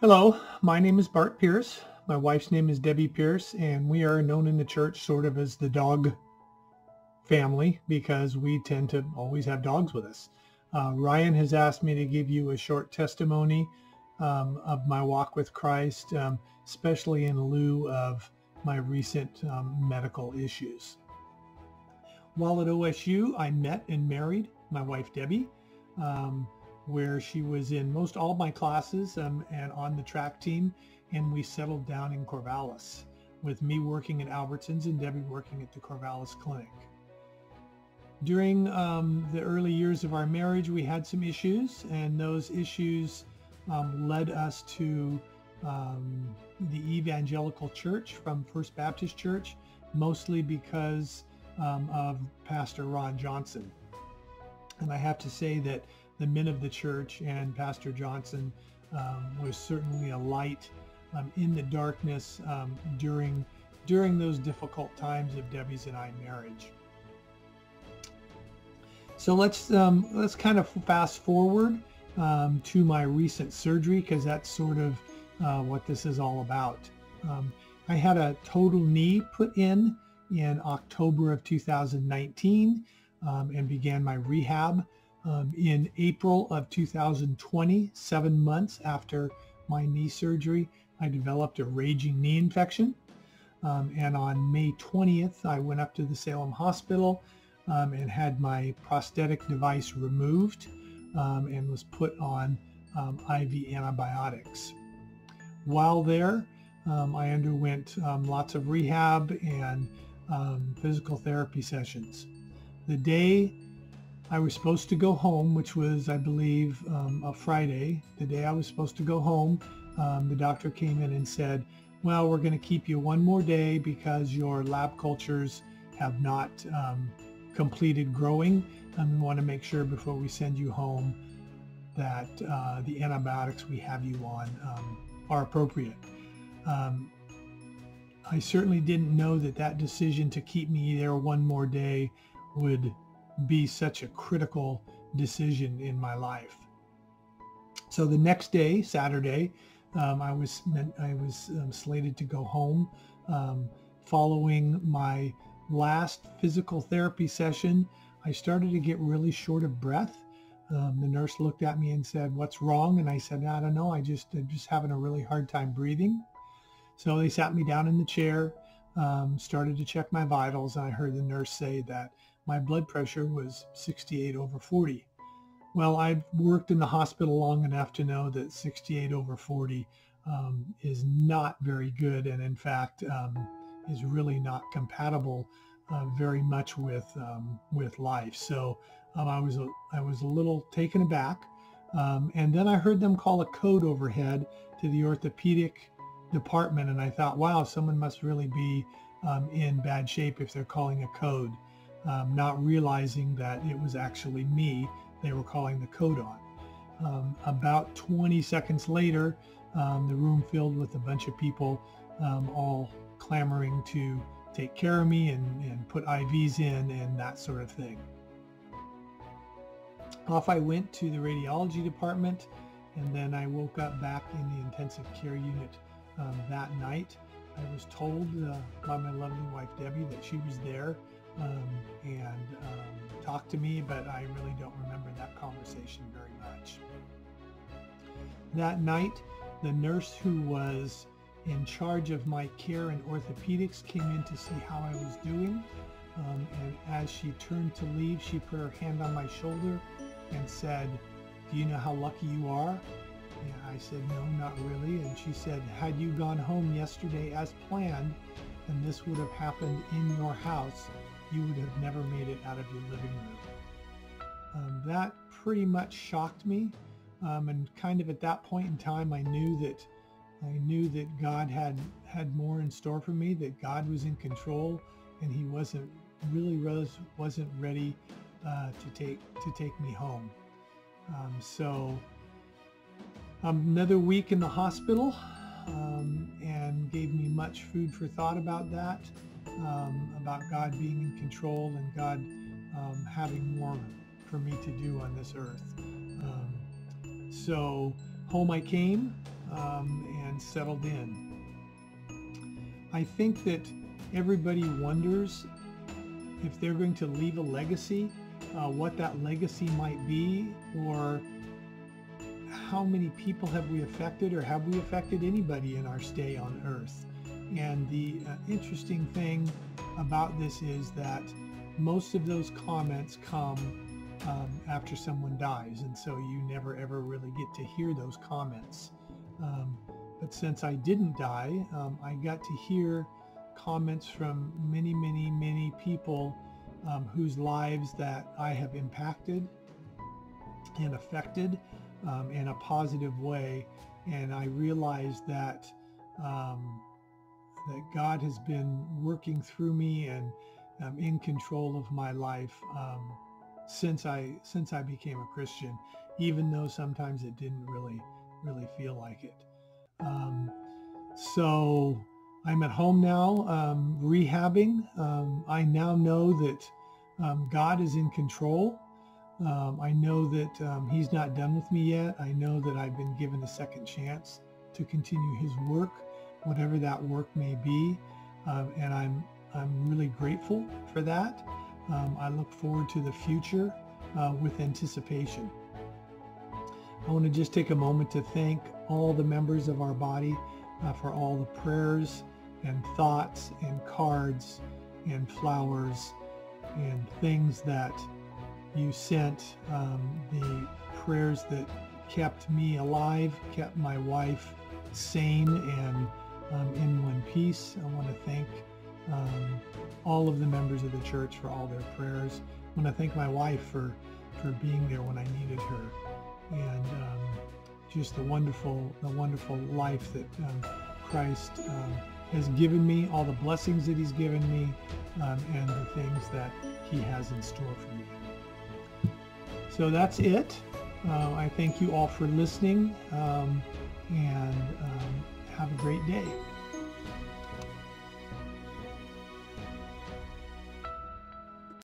Hello, my name is Bart Pierce. My wife's name is Debbie Pierce, and we are known in the church sort of as the dog family because we tend to always have dogs with us. Ryan has asked me to give you a short testimony of my walk with Christ, especially in lieu of my recent medical issues. While at OSU, I met and married my wife, Debbie, where she was in most all my classes and on the track team, and we settled down in Corvallis, with me working at Albertsons and Debbie working at the Corvallis Clinic. During the early years of our marriage, we had some issues, and those issues led us to the Evangelical Church from First Baptist Church, mostly because of Pastor Ron Johnson. And I have to say that the men of the church and Pastor Johnson was certainly a light in the darkness during those difficult times of Debbie's and I marriage. So let's kind of fast forward to my recent surgery, because that's sort of what this is all about. I had a total knee put in October of 2019 and began my rehab in April of 2020. 7 months after my knee surgery, I developed a raging knee infection. And on May 20th, I went up to the Salem Hospital and had my prosthetic device removed and was put on IV antibiotics. While there, I underwent lots of rehab and physical therapy sessions. The day I was supposed to go home, which was, I believe, a Friday, the day I was supposed to go home, the doctor came in and said, well, we're going to keep you one more day because your lab cultures have not completed growing, and we want to make sure before we send you home that the antibiotics we have you on are appropriate. I certainly didn't know that decision to keep me there one more day would be such a critical decision in my life. So the next day, Saturday, I was slated to go home. Following my last physical therapy session, I started to get really short of breath. The nurse looked at me and said, "What's wrong?" And I said, "I don't know. I'm just having a really hard time breathing." So they sat me down in the chair, started to check my vitals, and I heard the nurse say that my blood pressure was 68/40. Well, I've worked in the hospital long enough to know that 68/40 is not very good, and in fact is really not compatible very much with life. So I was a little taken aback, and then I heard them call a code overhead to the orthopedic department, and I thought, wow, someone must really be in bad shape if they're calling a code. Not realizing that it was actually me they were calling the code on. About 20 seconds later, the room filled with a bunch of people all clamoring to take care of me and put IVs in and that sort of thing. Off I went to the radiology department, and then I woke up back in the intensive care unit that night. I was told by my lovely wife Debbie that she was there and talked to me, but I really don't remember that conversation very much. That night, the nurse who was in charge of my care in orthopedics came in to see how I was doing, and as she turned to leave, she put her hand on my shoulder and said, "Do you know how lucky you are?" And I said, "No, not really." And she said, "Had you gone home yesterday as planned, and this would have happened in your house, you would have never made it out of your living room." That pretty much shocked me, and kind of at that point in time, I knew that God had more in store for me, that God was in control, and He wasn't ready to take me home. So another week in the hospital, and gave me much food for thought about that, about God being in control and God having more for me to do on this earth. So home I came, and settled in. I think that everybody wonders if they're going to leave a legacy, what that legacy might be, or how many people have we affected, or have we affected anybody in our stay on earth. And the interesting thing about this is that most of those comments come after someone dies, and so you never ever really get to hear those comments. But since I didn't die, I got to hear comments from many people whose lives that I have impacted and affected in a positive way. And I realized that that God has been working through me and in control of my life since I became a Christian, even though sometimes it didn't really feel like it. So I'm at home now, rehabbing. I now know that God is in control. I know that He's not done with me yet. I know that I've been given a second chance to continue His work, whatever that work may be, and I'm really grateful for that. I look forward to the future with anticipation. I want to just take a moment to thank all the members of our body for all the prayers and thoughts and cards and flowers and things that you sent, the prayers that kept me alive, kept my wife sane and in one piece. I want to thank all of the members of the church for all their prayers. I want to thank my wife for being there when I needed her, and just the wonderful life that Christ has given me, all the blessings that He's given me, and the things that He has in store for me. So that's it. I thank you all for listening, and have a great day.